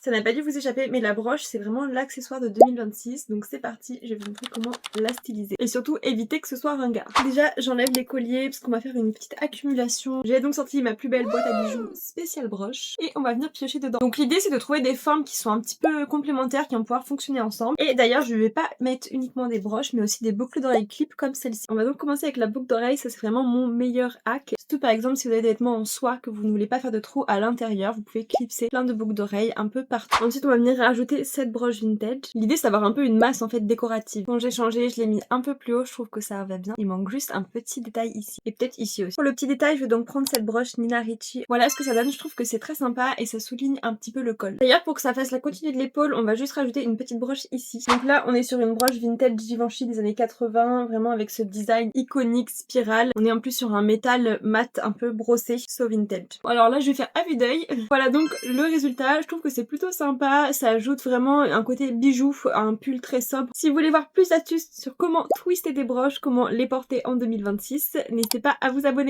Ça n'a pas dû vous échapper, mais la broche c'est vraiment l'accessoire de 2026, donc c'est parti, je vais vous montrer comment la styliser. Et surtout éviter que ce soit ringard. Déjà j'enlève les colliers parce qu'on va faire une petite accumulation. J'ai donc sorti ma plus belle boîte à bijoux spéciale broche et on va venir piocher dedans. Donc l'idée c'est de trouver des formes qui sont un petit peu complémentaires, qui vont pouvoir fonctionner ensemble. Et d'ailleurs je vais pas mettre uniquement des broches mais aussi des boucles d'oreilles clip comme celle-ci. On va donc commencer avec la boucle d'oreille, ça c'est vraiment mon meilleur hack. Surtout par exemple si vous avez des vêtements en soie que vous ne voulez pas faire de trou à l'intérieur, vous pouvez clipser plein de boucles d'oreilles un peu partout. Ensuite on va venir rajouter cette broche vintage. L'idée c'est d'avoir un peu une masse en fait décorative. Quand j'ai changé, je l'ai mis un peu plus haut, je trouve que ça va bien. Il manque juste un petit détail ici et peut-être ici aussi. Pour le petit détail, je vais donc prendre cette broche Nina Ricci. Voilà ce que ça donne, je trouve que c'est très sympa et ça souligne un petit peu le col. D'ailleurs pour que ça fasse la continuité de l'épaule, on va juste rajouter une petite broche ici. Donc là on est sur une broche vintage Givenchy des années 80, vraiment avec ce design iconique spirale. On est en plus sur un métal mat un peu brossé, so vintage. Bon, alors là je vais faire à vue d'œil. Voilà donc le résultat, je trouve que c'est plutôt sympa, ça ajoute vraiment un côté bijou, un pull très sobre. Si vous voulez voir plus d'astuces sur comment twister des broches, comment les porter en 2026, n'hésitez pas à vous abonner.